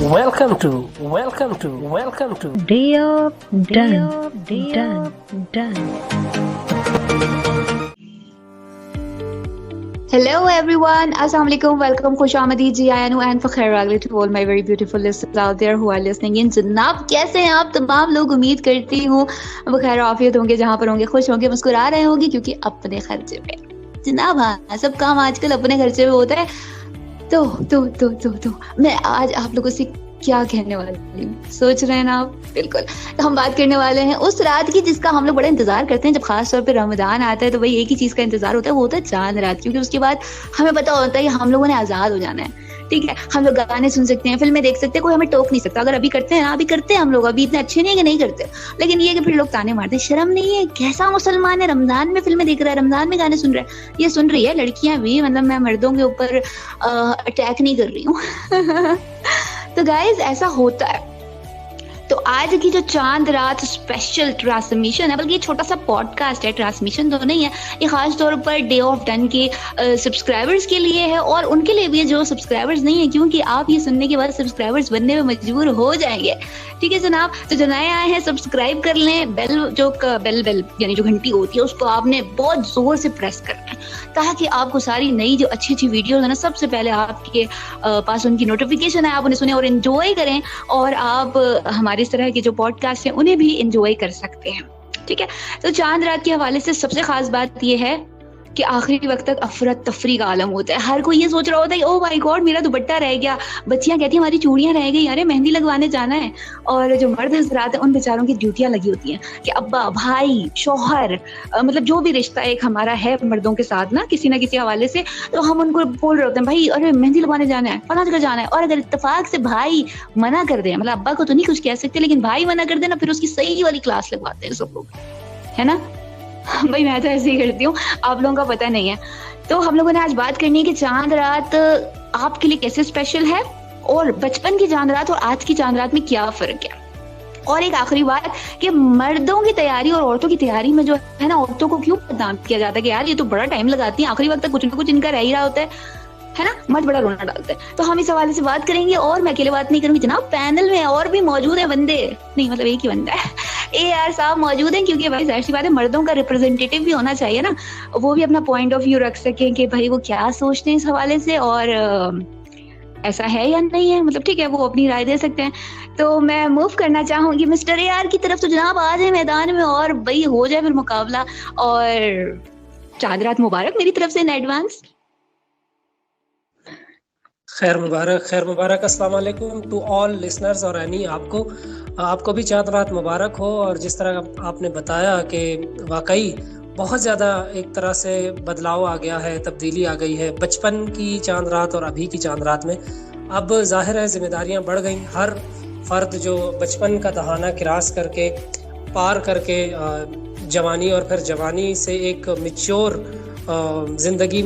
Welcome to Day of Done. Hello everyone, Assalamu alaikum, welcome, खुशामदीद ji, आयानु and फ़खैर रागले to all my very beautiful listeners out there who are listening in. जनाब कैसे हैं आप तमाम लोग? उम्मीद करती हूँ बखैर आफियत होंगे, जहाँ पर होंगे खुश होंगे, मुस्कुरा रहे होंगे क्योंकि अपने खर्चे पे जनाब। हाँ, सब काम आजकल अपने खर्चे पे होता है। तो मैं आज आप लोगों से क्या कहने वाली हूँ, सोच रहे हैं ना आप? बिल्कुल, तो हम बात करने वाले हैं उस रात की जिसका हम लोग बड़ा इंतजार करते हैं। जब खास तौर पे रमजान आता है तो भाई एक ही चीज का इंतजार होता है, वो होता है चांद रात, क्योंकि उसके बाद हमें पता होता है कि हम लोगों ने आजाद हो जाना है। ठीक है, हम लोग गाने सुन सकते हैं, फिल्में देख सकते हैं, कोई हमें टोक नहीं सकता। अगर अभी करते हैं ना, अभी करते हैं हम लोग, अभी इतने अच्छे नहीं है कि नहीं करते, लेकिन ये कि फिर लोग ताने मारते हैं, शर्म नहीं है, कैसा मुसलमान है, रमजान में फिल्में देख रहा है, रमजान में गाने सुन रहा है। ये सुन रही है लड़कियां भी, मतलब मैं मर्दों के ऊपर अटैक नहीं कर रही हूँ। तो गाइज ऐसा होता है। तो आज की जो चांद रात स्पेशल ट्रांसमिशन है, बल्कि ये छोटा सा पॉडकास्ट है, ट्रांसमिशन तो नहीं है, ये खास तौर पर डे ऑफ डन के सब्सक्राइबर्स के लिए है और उनके लिए भी है जो सब्सक्राइबर्स नहीं है, क्योंकि आप ये सुनने के बाद सब्सक्राइबर्स बनने में मजबूर हो जाएंगे। ठीक है जनाब, तो जो नए आए हैं सब्सक्राइब कर लें। बेल यानी जो घंटी होती है उसको आपने बहुत जोर से प्रेस करना है, ताकि आपको सारी नई जो अच्छी अच्छी वीडियोस है ना, सबसे पहले आपके पास उनकी नोटिफिकेशन है, आप उन्हें सुने और एंजॉय करें, और आप हमारे इस तरह के जो पॉडकास्ट हैं उन्हें भी एंजॉय कर सकते हैं। ठीक है, तो चांद रात के हवाले से सबसे खास बात यह है कि आखिरी वक्त तक अफरा तफरी का आलम होता है। हर कोई ये सोच रहा होता है, ओ माय गॉड मेरा दुपट्टा रह गया, बच्चियां कहती हैं हमारी चूड़ियां रह गई, अरे मेहंदी लगवाने जाना है। और जो मर्द हजरात हैं उन बेचारों की ड्यूटियां लगी होती हैं कि अब्बा, भाई, शौहर, मतलब जो भी रिश्ता एक हमारा है मर्दों के साथ ना किसी हवाले से, तो हम उनको बोल रहे होते हैं भाई अरे मेहंदी लगवाने जाना है, फलां जगह जाना है। और अगर इत्तेफाक से भाई मना कर दे, मतलब अब्बा को तो नहीं कुछ कह सकते, लेकिन भाई मना कर देना, फिर उसकी सही वाली क्लास लगवाते हैं सब लोग, है ना? भाई मैं तो ऐसे ही करती हूँ, आप लोगों का पता नहीं है। तो हम लोगों ने आज बात करनी है कि चांद रात आपके लिए कैसे स्पेशल है, और बचपन की चांद रात और आज की चांद रात में क्या फर्क है। और एक आखिरी बात कि मर्दों की तैयारी और औरतों की तैयारी में जो है ना, औरतों को क्यों बदनाम किया जाता है कि यार ये तो बड़ा टाइम लगाती है, आखिरी वक्त तक कुछ ना कुछ इनका रह ही रहा होता है ना, मर्द बड़ा रोना डालते हैं। तो हम इस हवाले से बात करेंगे, और मैं अकेले बात नहीं करूंगी जनाब, पैनल में और भी मौजूद है बंदे, नहीं मतलब एक ही बंदा है, AR साहब मौजूद हैं, क्योंकि भाई जाहिर सी बात है मर्दों का रिप्रेजेंटेटिव भी होना चाहिए ना, वो भी अपना पॉइंट ऑफ व्यू रख सकें कि भाई वो क्या सोचते हैं इस हवाले से, और ऐसा है या नहीं है, मतलब ठीक है वो अपनी राय दे सकते हैं। तो मैं मूव करना चाहूंगी मिस्टर AR की तरफ। तो जनाब आ जाए मैदान में और भाई हो जाए फिर मुकाबला, और चांद रात मुबारक मेरी तरफ से इन एडवांस। खैर मुबारक अस्सलाम वालेकुम टू ऑल लिसनर्स। और यानी आपको भी चांद रात मुबारक हो। और जिस तरह आपने बताया कि वाकई बहुत ज़्यादा एक तरह से बदलाव आ गया है, तब्दीली आ गई है बचपन की चांद रात और अभी की चांद रात में। अब जाहिर है जिम्मेदारियां बढ़ गई, हर फर्द जो बचपन का दहाना क्रॉस करके पार करके जवानी और फिर जवानी से एक मैच्योर जिंदगी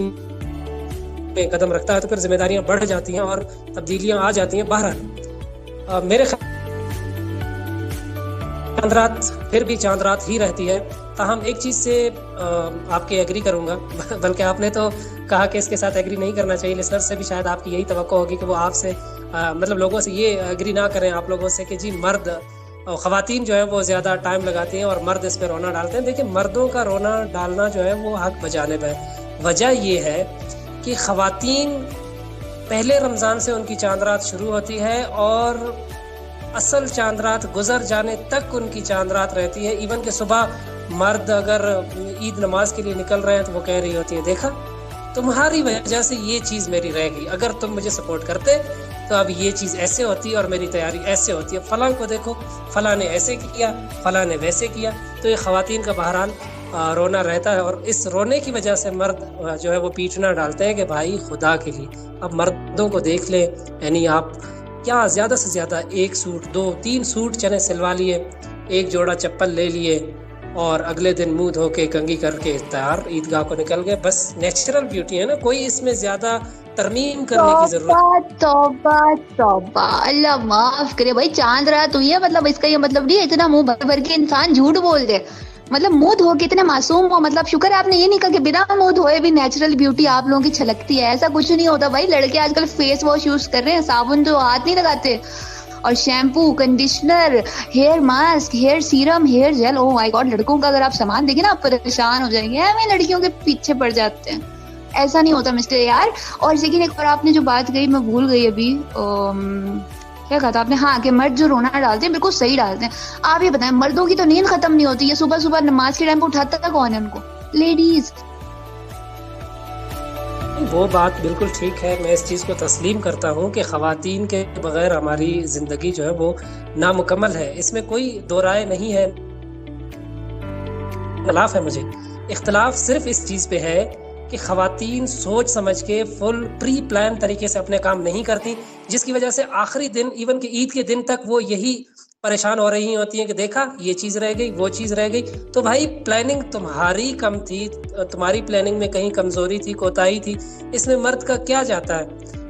में कदम रखता है, तो फिर जिम्मेदारियां बढ़ जाती हैं और तब्दीलियां आ जाती हैं। बहरहाल मेरे चांद रात फिर भी चांद रात ही रहती है। ताहम एक चीज़ से आपके एग्री करूंगा, बल्कि आपने तो कहा कि इसके साथ एग्री नहीं करना चाहिए, लिसनर से भी शायद आपकी यही तवक्को होगी कि वो आपसे मतलब लोगों से ये एग्री ना करें आप लोगों से कि जी मर्द और ख़वातीन जो है वो ज़्यादा टाइम लगाती हैं और मर्द इस पर रोना डालते हैं। देखिए मर्दों का रोना डालना जो है वो हक बजानिब है। वजह ये है कि ख़वातीन पहले रमज़ान से उनकी चांद रात शुरू होती है और असल चांद रात गुजर जाने तक उनकी चांद रात रहती है। इवन कि सुबह मर्द अगर ईद नमाज के लिए निकल रहे हैं तो वो कह रही होती है देखा तुम्हारी वजह से ये चीज़ मेरी रह गई, अगर तुम मुझे सपोर्ट करते तो अब ये चीज़ ऐसे होती और मेरी तैयारी ऐसे होती है, फलां को देखो फलां ने ऐसे किया फलां ने वैसे किया। तो ये ख़वातीन का बहरहाल रोना रहता है, और इस रोने की वजह से मर्द जो है वो पीटना डालते हैं कि भाई खुदा के लिए अब मर्दों को देख ले, यानी आप क्या ज़्यादा से ज़्यादा 1 सूट 2-3 सूट चने सिलवा लिए, एक जोड़ा चप्पल ले लिए और अगले दिन मुंह धो के कंघी करके तैयार ईदगाह को निकल गए। बस नेचुरल ब्यूटी है ना, कोई इसमें ज़्यादा तरमीम करने की जरूरत। तौबा अल्लाह माफ करे भाई, चांद रात हुई है, मतलब इसका ये मतलब नहीं है इतना मुंह भर भर के इंसान झूठ बोल दे। मतलब मुंह धो के इतने मासूम हो, मतलब शुक्र है आपने ये नहीं कहा कि बिना मुंह धोए भी नेचुरल ब्यूटी आप लोगों की छलकती है। ऐसा कुछ नहीं होता भाई, लड़के आजकल फेस वॉश यूज कर रहे हैं, साबुन तो हाथ नहीं लगाते, और shampoo, conditioner, hair mask, hair serum, hair gel. Oh my god, लड़कों का अगर आप सामान देखें ना आप परेशान हो जाएंगे, हमें लड़कियों के पीछे पड़ जाते हैं। ऐसा नहीं होता मिस्टर यार। और लेकिन एक बार आपने जो बात कही मैं भूल गई अभी, क्या कहा था आपने, हाँ, कि मर्द जो रोना डालते हैं बिल्कुल सही डालते हैं। आप ये बताएं, मर्दों की तो नींद खत्म नहीं होती है, सुबह सुबह नमाज के टाइम पे उठाता था कौन है उनको? लेडीज। वो बात बिल्कुल ठीक है, मैं इस चीज़ को तस्लीम करता हूँ कि ख़वातीन के बगैर हमारी ज़िंदगी जो है वो नामुकम्मल है, इसमें कोई दो राय नहीं है। इख्तलाफ है मुझे, इख्तलाफ सिर्फ इस चीज़ पे है कि ख़वातीन सोच समझ के फुल प्री प्लान तरीके से अपने काम नहीं करती, जिसकी वजह से आखिरी दिन, इवन कि ईद के दिन तक वो यही परेशान हो रही होती हैं कि देखा ये चीज़ रह गई, वो चीज़ रह गई। तो भाई प्लानिंग तुम्हारी कम थी, तुम्हारी प्लानिंग में कहीं कमज़ोरी थी, कोताही थी, इसमें मर्द का क्या जाता है।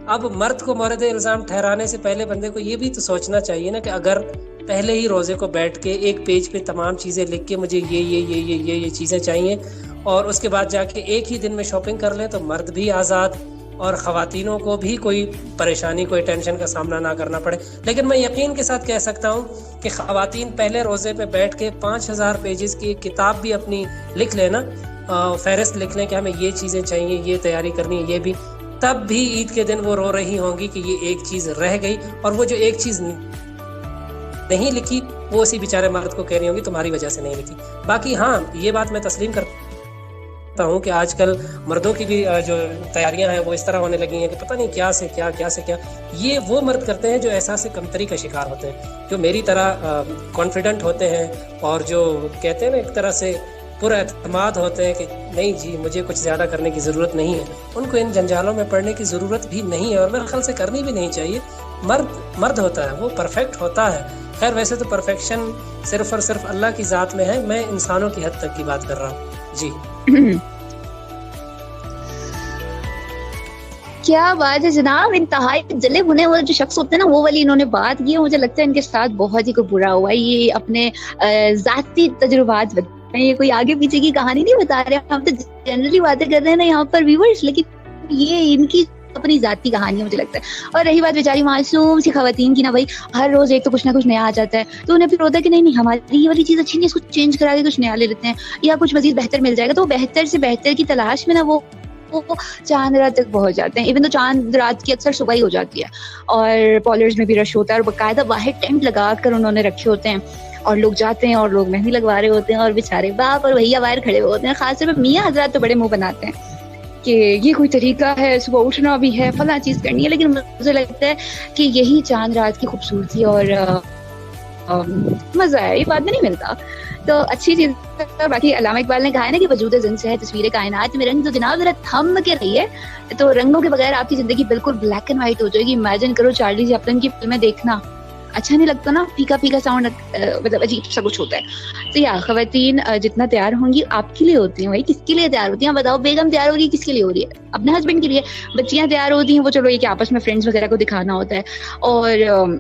अब मर्द को मौरद इल्ज़ाम ठहराने से पहले बंदे को ये भी तो सोचना चाहिए ना कि अगर पहले ही रोज़े को बैठ के एक पेज पे तमाम चीज़ें लिख के मुझे ये चीज़ें चाहिए और उसके बाद जाके एक ही दिन में शॉपिंग कर लें, तो मर्द भी आज़ाद और ख़वातीनों को भी कोई परेशानी, कोई टेंशन का सामना ना करना पड़े। लेकिन मैं यकीन के साथ कह सकता हूँ कि ख़वातीन पहले रोज़े पे बैठ के 5000 पेजेस की किताब भी अपनी लिख लेना, फहरिस्त लिख लें कि हमें ये चीज़ें चाहिए, ये तैयारी करनी है, ये भी, तब भी ईद के दिन वो रो रही होंगी कि ये एक चीज़ रह गई, और वो जो एक चीज़ नहीं लिखी वो उसी बेचारे मर्द को कह रही होंगी तुम्हारी वजह से नहीं लिखी। बाकी हाँ, ये बात मैं तस्लीम करता हूँ कि आजकल मर्दों की भी जो तैयारियां हैं वो इस तरह होने लगी हैं कि पता नहीं क्या से क्या ये वो मर्द करते हैं जो एहसास कमतरी का शिकार होते हैं, जो मेरी तरह कॉन्फिडेंट होते हैं और जो कहते हैं ना एक तरह से पूरा एतमाद होते हैं कि नहीं जी मुझे कुछ ज़्यादा करने की ज़रूरत नहीं है। उनको इन जंजालों में पड़ने की ज़रूरत भी नहीं है और मेरे ख्याल से करनी भी नहीं चाहिए। मर्द होता है वो परफेक्ट होता है। खैर वैसे तो परफेक्शन सिर्फ और सिर्फ अल्लाह की ज़ात में है, मैं इंसानों की हद तक की बात कर रहा हूँ जी। क्या बात है जनाब, इंतहाई जले भुने हुए जो शख्स होते हैं ना वो वाली इन्होंने बात की। मुझे लगता है इनके साथ बहुत ही कोई बुरा हुआ है। ये अपने जाती तजुर्बात बता, ये कोई आगे पीछे की कहानी नहीं बता रहे, हम तो जनरली बातें कर रहे हैं ना यहाँ पर व्यूअर्स, लेकिन ये इनकी अपनी जाती कहानी है मुझे लगता है। और रही बात बेचारी मासूम सी खवातीन की ना भाई, हर रोज एक तो कुछ ना कुछ नया आ जाता है, तो उन्हें फिर होता है कि नहीं हमारी ये वाली चीज अच्छी नहीं, इसको चेंज करा के कुछ नया ले लेते हैं या कुछ मजीद बेहतर मिल जाएगा, तो बेहतर से बेहतर की तलाश में ना वो चांद रात तक पहुंच जाते हैं। इवन तो चांद रात की अक्सर सुबह ही हो जाती है और पॉलर्स में भी रश होता है और बाकायदा बाहर टेंट लगा कर उन्होंने रखे होते हैं और लोग जाते हैं और लोग मेहंदी लगवा रहे होते हैं और बेचारे बाप और भैया बाहर खड़े होते हैं। खासतौर पर मियाँ हजरात तो बड़े मुंह बनाते हैं कि ये कोई तरीका है, सुबह उठना भी है, फला चीज करनी है, लेकिन मुझे लगता है कि यही चांद रात की खूबसूरती और मजा है, ये बाद में नहीं मिलता। तो अच्छी चीज। बाकी अल्लामा इकबाल ने कहा है ना कि वजूद ज़िंद से है तस्वीर कायनात में रंग, तो जनाब जरा थम के रही है, तो रंगों के बगैर आपकी जिंदगी बिल्कुल ब्लैक एंड व्हाइट हो जाएगी। इमेजिन करो चार्ली चैपलिन की फिल्में देखना, अच्छा नहीं लगता ना, फीका फीका साउंड, मतलब अजीब सा कुछ होता है। तो या खवातीन जितना तैयार होंगी आपके लिए होती हैं भाई, किसके लिए तैयार होती हैं बताओ? बेगम तैयार हो रही है किसके लिए हो रही है? अपने हस्बैंड के लिए। बच्चियां तैयार होती हैं वो चलो ये कि आपस में फ्रेंड्स वगैरह को दिखाना होता है, और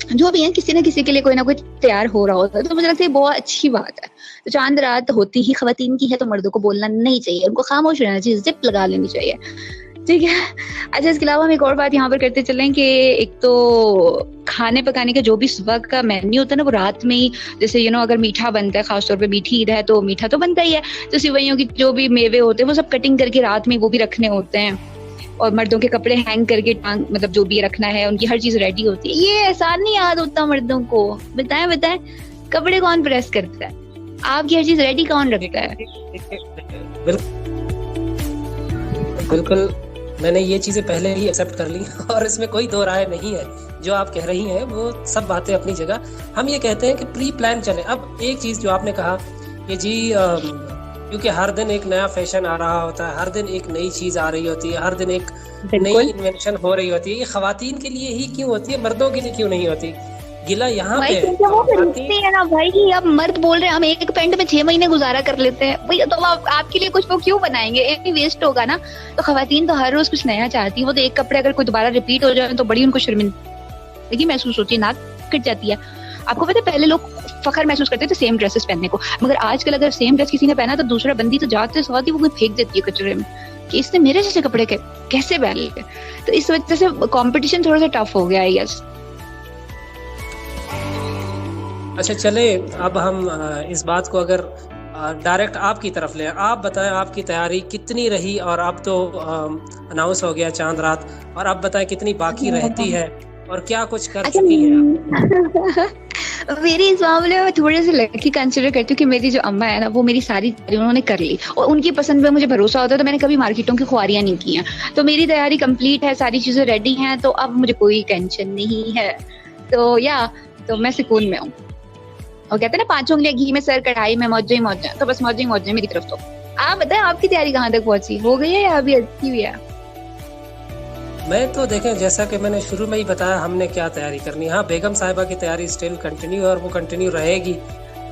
जो भी है किसी न किसी के लिए कोई ना कोई तैयार हो रहा होता है, तो मुझे लगता है बहुत अच्छी बात है। तो चांद रात होती ही खवातीन की है, तो मर्दों को बोलना नहीं चाहिए, उनको खामोश रहना चाहिए, जिप लगा लेनी चाहिए, ठीक है। अच्छा, इसके अलावा हम एक और बात यहाँ पर करते चलें कि एक तो खाने पकाने का जो भी सुबह का मेन्यू होता है ना वो रात में ही, जैसे अगर मीठा बनता है, खासतौर पे मीठी ईद है तो मीठा तो बनता ही है, तो सिवैयों की जो भी मेवे होते हैं वो सब कटिंग करके रात में वो भी रखने होते हैं, और मर्दों के कपड़े हैंग करके मतलब जो भी रखना है उनकी हर चीज रेडी होती है। ये एहसान नहीं याद होता मर्दों को? बताएं कपड़े कौन प्रेस करता है? आपकी हर चीज रेडी कौन रखता है? बिल्कुल मैंने ये चीजें पहले ही एक्सेप्ट कर ली और इसमें कोई दो राय नहीं है। जो आप कह रही हैं वो सब बातें अपनी जगह। हम ये कहते हैं कि प्री प्लान चले। अब एक चीज जो आपने कहा कि जी क्योंकि हर दिन एक नया फैशन आ रहा होता है, हर दिन एक नई चीज आ रही होती है, हर दिन एक नई इन्वेंशन हो रही होती है। ये खवातीन के लिए ही क्यों होती है, मर्दों के लिए क्यों नहीं होती? गिला यहाँ पे है ना भाई। अब मर्द बोल रहे हैं हम एक पैंट में 6 महीने गुजारा कर लेते हैं भाई, तो आपके लिए कुछ वो क्यों बनाएंगे? एक वेस्ट होगा ना। तो खवातीन तो हर रोज कुछ नया चाहती है। वो तो एक कपड़े अगर कोई दोबारा रिपीट हो जाए तो बड़ी उनको शर्मिंदगी महसूस होती है, नाक कट जाती है। आपको पता है पहले लोग फखर महसूस करते थे सेम ड्रेसेस पहनने को। मगर आजकल अगर सेम ड्रेस किसी ने पहना तो दूसरा बंदी तो जाते साथ ही वो फेंक देती है कचरे में कि इसने मेरे जैसे कपड़े कैसे पहन लिए। तो इस वजह से कंपटीशन थोड़ा सा टफ हो गया आई गेस। अच्छा चले, अब हम इस बात को अगर डायरेक्ट आपकी तरफ ले, आप बताएं आपकी तैयारी कितनी रही, और अब तो अनाउंस हो गया चांद रात, और अब बताएं कितनी बाकी रहती है और क्या कुछ कर चुकी हैं आप? मेरी इस मामले में थोड़े से लकी कंसिडर करती हूँ कि मेरी जो अम्मा है ना वो मेरी सारी तैयारी उन्होंने कर ली, और उनकी पसंद पे मुझे भरोसा होता है, तो मैंने कभी मार्केटों की खुआरियां नहीं की हैं। तो मेरी तैयारी कंप्लीट है, सारी चीजें रेडी हैं, तो अब मुझे कोई टेंशन नहीं है। तो मैं सुकून में हूँ। और कहते हैं ना 5 उंगलियां घी में सर कढ़ाई में मौज ही मौज, तो बस मौज ही मौज है मेरी तरफ। तो आप बताएं आपकी तैयारी कहाँ तक पहुंची, हो गई है या अभी अच्छी हुई है? मैं तो देखें, जैसा कि मैंने शुरू में ही बताया हमने क्या तैयारी करनी है। हाँ, बेगम साहिबा की तैयारी स्टिल कंटिन्यू, और वो कंटिन्यू रहेगी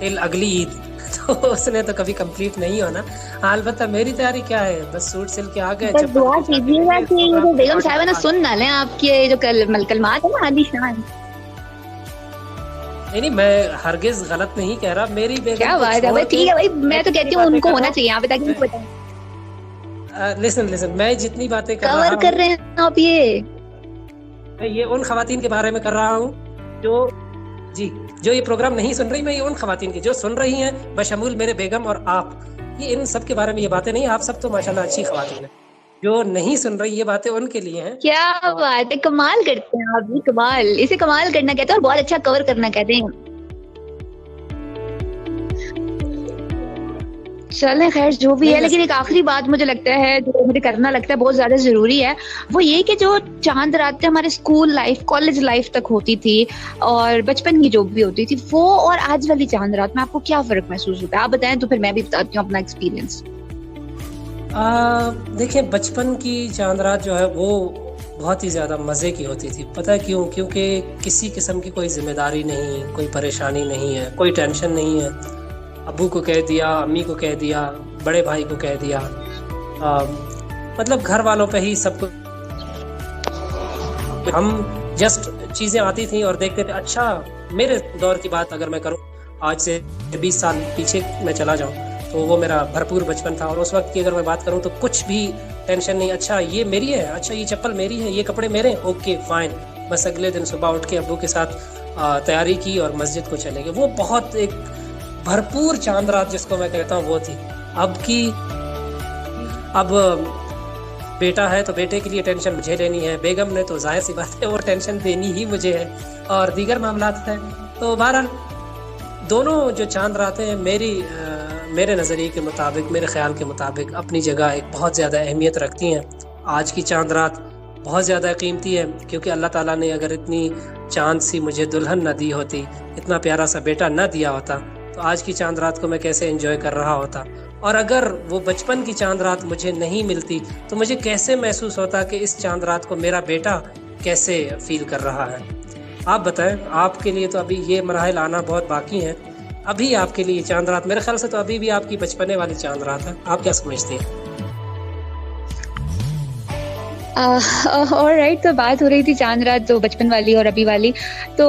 टिल अगली ईद। तो उसने तो कभी कंप्लीट नहीं होना। हाँ, अलबत्ता मेरी तैयारी क्या है, बस सूट सिल के आ गए। बस दुआ कीजिएगा कि बेगम साहिबा ना सुन ना लें आपके जो कलमात है ना आलीशान। नहीं, मैं हरगिज गलत नहीं कह रहा। मेरी बेगम क्या बात है भाई, ठीक है भाई, मैं तो कहती हूँ उनको होना चाहिए यहाँ पे, ताकि उनको बताएं। लिसन, मैं जितनी बातें कवर कर रहे हैं आप, ये उन खवातीन के बारे में कर रहा हूँ जो ये प्रोग्राम नहीं सुन रही। मैं ये उन खवातीन की जो सुन रही हैं, बशमूल मेरे बेगम और आप, ये इन सब के बारे में ये बातें नहीं। आप सब तो माशाल्लाह अच्छी खवातीन है। जो नहीं सुन रही ये बातें उनके लिए हैं। क्या बात है, कमाल करते हैं आप भी, कमाल। इसे कमाल करना कहते हैं और बहुत अच्छा कवर करना कहते हैं। चलें, खैर जो भी है, लेकिन एक आखिरी बात मुझे लगता है जो मुझे करना लगता है बहुत ज्यादा जरूरी है, वो ये कि जो चांद रातें हमारे स्कूल लाइफ कॉलेज लाइफ तक होती थी और बचपन की जो भी होती थी, वो और आज वाली चांद रात में आपको क्या फर्क महसूस होता है? आप बताएं तो फिर मैं भी बताती हूँ अपना एक्सपीरियंस। देखिए, बचपन की चांद रात जो है वो बहुत ही ज़्यादा मज़े की होती थी। पता है क्यों? क्योंकि किसी किस्म की कोई जिम्मेदारी नहीं, कोई परेशानी नहीं है, कोई टेंशन नहीं है। अब्बू को कह दिया, अम्मी को कह दिया, बड़े भाई को कह दिया, मतलब घर वालों पे ही सब कुछ। हम जस्ट चीज़ें आती थी और देखते थे। अच्छा, मेरे दौर की बात अगर मैं करूं, आज से 20 साल पीछे मैं चला जाऊं, तो वो मेरा भरपूर बचपन था। और उस वक्त की अगर मैं बात करूं तो कुछ भी टेंशन नहीं। अच्छा ये मेरी है, अच्छा ये चप्पल मेरी है, ये कपड़े मेरे हैं, ओके फाइन। बस अगले दिन सुबह उठ के अब्बू के साथ तैयारी की और मस्जिद को चले गए। वो बहुत एक भरपूर चांद रात जिसको मैं कहता हूँ वो थी। अब बेटा है तो बेटे के लिए टेंशन मुझे लेनी है, बेगम ने तो जाहिर सी बात है वो टेंशन देनी ही मुझे है, और दीगर मामलात हैं। तो बहरहाल दोनों जो चांद रातें मेरे नज़रिए के मुताबिक, मेरे ख्याल के मुताबिक अपनी जगह एक बहुत ज़्यादा अहमियत रखती हैं। आज की चांद रात बहुत ज़्यादा कीमती है, क्योंकि अल्लाह ताला ने अगर इतनी चांद सी मुझे दुल्हन न दी होती, इतना प्यारा सा बेटा न दिया होता, तो आज की चांद रात को मैं कैसे एंजॉय कर रहा होता। और अगर वो बचपन की चांद रात मुझे नहीं मिलती तो मुझे कैसे महसूस होता कि इस चांद रात को मेरा बेटा कैसे फील कर रहा है। आप बताएं, आपके लिए तो अभी ये मराहिल आना बहुत बाकी हैं। अभी आपके लिए चांद रात मेरे ख्याल से तो अभी भी आपकी बचपने वाली चांद रात है। आप क्या समझती हैं? ऑलराइट, तो बात हो रही थी चांद रात तो बचपन वाली और अभी वाली। तो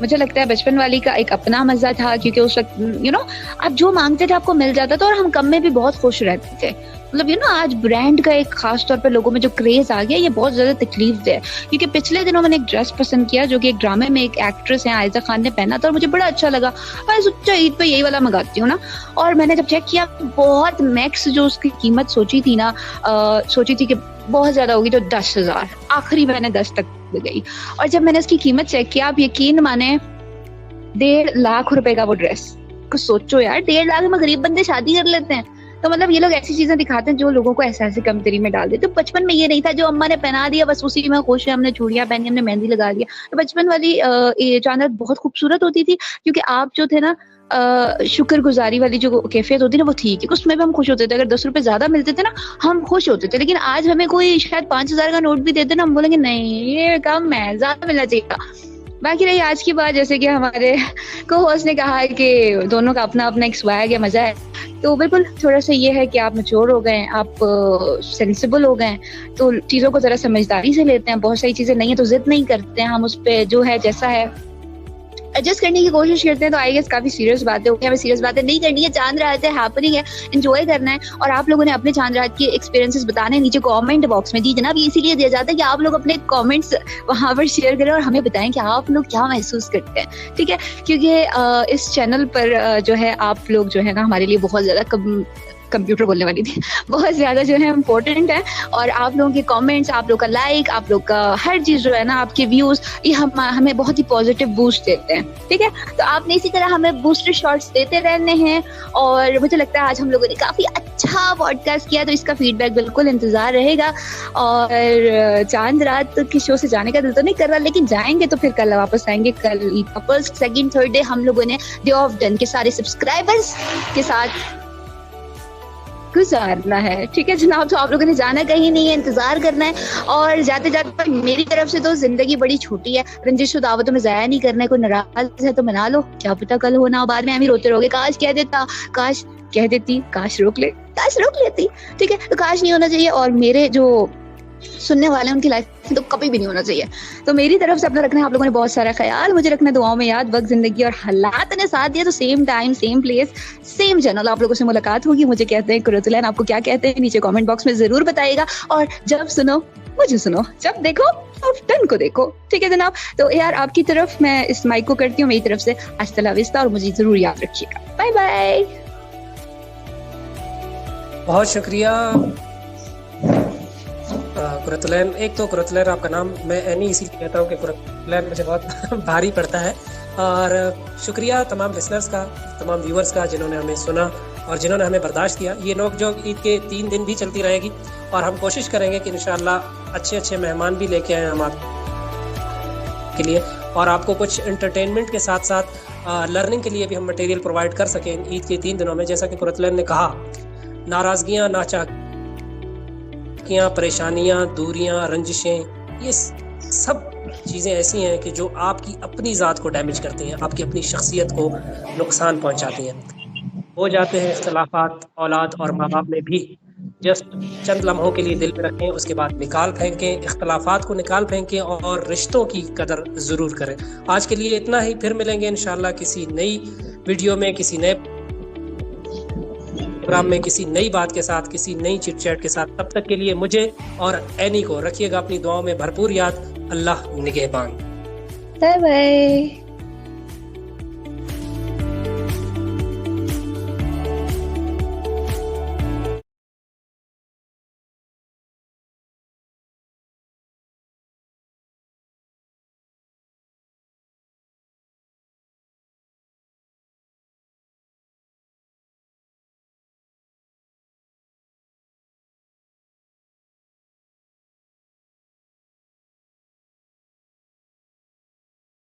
मुझे लगता है बचपन वाली का एक अपना मजा था, क्योंकि उस वक्त आप जो मांगते थे आपको मिल जाता था, और हम कम में भी बहुत खुश रहते थे। मतलब आज ब्रांड का एक खास तौर पे लोगों में जो क्रेज आ गया, ये बहुत ज्यादा तकलीफ दे। क्योंकि पिछले दिनों मैंने एक ड्रेस पसंद किया जो कि एक ड्रामे में एक एक्ट्रेस है आयजा खान ने पहना था, और मुझे बड़ा अच्छा लगा। मैं सोचा ईद पे यही वाला मंगाती हूँ ना, और मैंने जब चेक किया बहुत मैक्स जो उसकी कीमत सोची थी कि बहुत ज्यादा होगी, तो 10,000, आखिरी मैंने 10 तक गई। और जब मैंने उसकी कीमत चेक किया, आप यकीन माने 1.5 लाख रुपए का वो ड्रेस। कुछ सोचो यार, 1.5 लाख में गरीब बंदे शादी कर लेते हैं। तो मतलब ये लोग ऐसी चीजें दिखाते हैं जो लोगों को एहसास कमतरी में डाल देते। तो बचपन में ये नहीं था, जो अम्मा ने पहना दिया बस उसी में खुश है, हमने चूड़ियां पहनी, हमने मेहंदी लगा दिया। तो बचपन वाली चांद रात बहुत खूबसूरत होती थी, क्योंकि आप जो थे ना शुक्रगुजारी वाली जो कैफियत होती है ना, वो थी कि उसमें भी हम खुश होते थे। अगर 10 रुपए ज्यादा मिलते थे ना, हम खुश होते थे। लेकिन आज हमें कोई शायद 5,000 का नोट भी देते ना, हम बोलेंगे नहीं ये कम है, ज्यादा मिलना चाहिए। बाकी रही आज की बात, जैसे कि हमारे को होस्ट ने कहा है कि दोनों का अपना अपना एक स्वैग है, मजा है। तो बिल्कुल थोड़ा सा ये है कि आप मैच्योर हो गए, आप सेंसिबल हो गए, तो चीजों को जरा समझदारी से लेते हैं। बहुत सारी चीजें नहीं है तो जिद नहीं करते हैं, हम उस पर जो है जैसा है एडजस्ट करने की कोशिश करते हैं तो आई गेस काफी सीरियस बातें होती है, हमें सीरियस बातें नहीं करनी है, चांद रात है, हैपनिंग है, एंजॉय करना है। और आप लोगों ने अपने चांद रात के एक्सपीरियंसेस बताने हैं नीचे कमेंट बॉक्स में। जी जनाब, ये इसीलिए दिया जाता है कि आप लोग अपने कमेंट्स वहां पर शेयर करें और हमें बताएं कि आप लोग क्या महसूस करते हैं, ठीक है। क्योंकि इस चैनल पर जो है आप लोग जो है ना हमारे लिए बहुत ज्यादा कंप्यूटर बोलने वाली थी, बहुत ज्यादा जो है इम्पोर्टेंट है। और आप लोगों के कमेंट्स, आप लोग का लाइक, आप लोग का हर चीज जो है ना, आपके व्यूज, ये हमें बहुत ही पॉजिटिव बूस्ट देते हैं, ठीक है। तो आपने इसी तरह हमें बूस्टर शॉट्स देते रहने हैं। और मुझे लगता है आज हम लोगों ने काफी अच्छा पॉडकास्ट किया, तो इसका फीडबैक बिल्कुल इंतजार रहेगा। और चांद रात के शो से जाने का दिल तो नहीं कर रहा, लेकिन जाएंगे तो फिर कल वापस आएंगे। कल फर्स्ट, सेकंड, थर्ड डे हम लोगों ने डे ऑफ डन के सारे सब्सक्राइबर्स के साथ गुजारना है, ठीक है जनाब। तो आप लोगों ने जाना कहीं नहीं है, इंतजार करना है। और जाते जाते मेरी तरफ से तो जिंदगी बड़ी छोटी है, रंजिश और दावतों में जाया नहीं करना है। कोई नाराज है तो मना लो, क्या पता कल हो ना हो, बाद में हम ही रोते रहोगे, काश कह देता, काश कह देती, काश रोक लेती, ठीक है। तो काश नहीं होना चाहिए। और मेरे जो सुनने वाले हैं उनकी लाइफ में तो कभी भी नहीं होना चाहिए। तो मेरी तरफ से अपना रखना है, आप लोगों ने बहुत सारा ख्याल, मुझे रखना दुआओं में याद। वक्त, जिंदगी और हालात ने साथ दिया तो same time, same place, same channel आप लोगों से मुलाकात होगी। मुझे कहते हैं कुरतुलैन, आपको क्या कहते हैं नीचे कमेंट बॉक्स में जरूर बताइएगा। और जब सुनो मुझे सुनो, जब देखो ऑफ डन को देखो, ठीक है जनाब। तो यार आपकी तरफ मैं इस माइक को करती हूँ, मेरी तरफ से अस्सलाम वालेकुम, और मुझे जरूर याद रखिएगा। Bye bye. बहुत शुक्रिया कुरतुलैन। एक तो कुरतुलैन आपका नाम मैं एनी इसीलिए कहता हूँ कि कुरतुलैन मुझे बहुत भारी पड़ता है। और शुक्रिया तमाम लिसनर्स का, तमाम व्यूअर्स का, जिन्होंने हमें सुना और जिन्होंने हमें बर्दाश्त किया। ये नोक-झोंक ईद के 3 दिन भी चलती रहेगी और हम कोशिश करेंगे कि इंशाअल्लाह अच्छे मेहमान भी लेके आए हम आपके लिए, और आपको कुछ एंटरटेनमेंट के साथ साथ लर्निंग के लिए भी हम मटेरियल प्रोवाइड कर सकें ईद के 3 दिनों में। जैसा कि कुरतुलैन ने कहा, नाराज़गियाँ, नाचाकियाँ, परेशानियाँ, दूरियाँ, रंजिशें, ये सब चीज़ें ऐसी हैं कि जो आपकी अपनी ज़ात को डैमेज करती हैं, आपकी अपनी शख्सियत को नुकसान पहुंचाती हैं। हो जाते हैं इख्तलाफात औलाद और माँ बाप में भी, जस्ट चंद लम्हों के लिए दिल में रखें, उसके बाद निकाल फेंकें, इख्तलाफात को निकाल फेंकें और रिश्तों की कदर ज़रूर करें। आज के लिए इतना ही, फिर मिलेंगे इंशाअल्लाह किसी नई वीडियो में, किसी नए प्रोग्राम में, किसी नई बात के साथ, किसी नई चिट चैट के साथ। तब तक के लिए मुझे और एनी को रखिएगा अपनी दुआओं में भरपूर याद। अल्लाह निगहबान। Bye bye.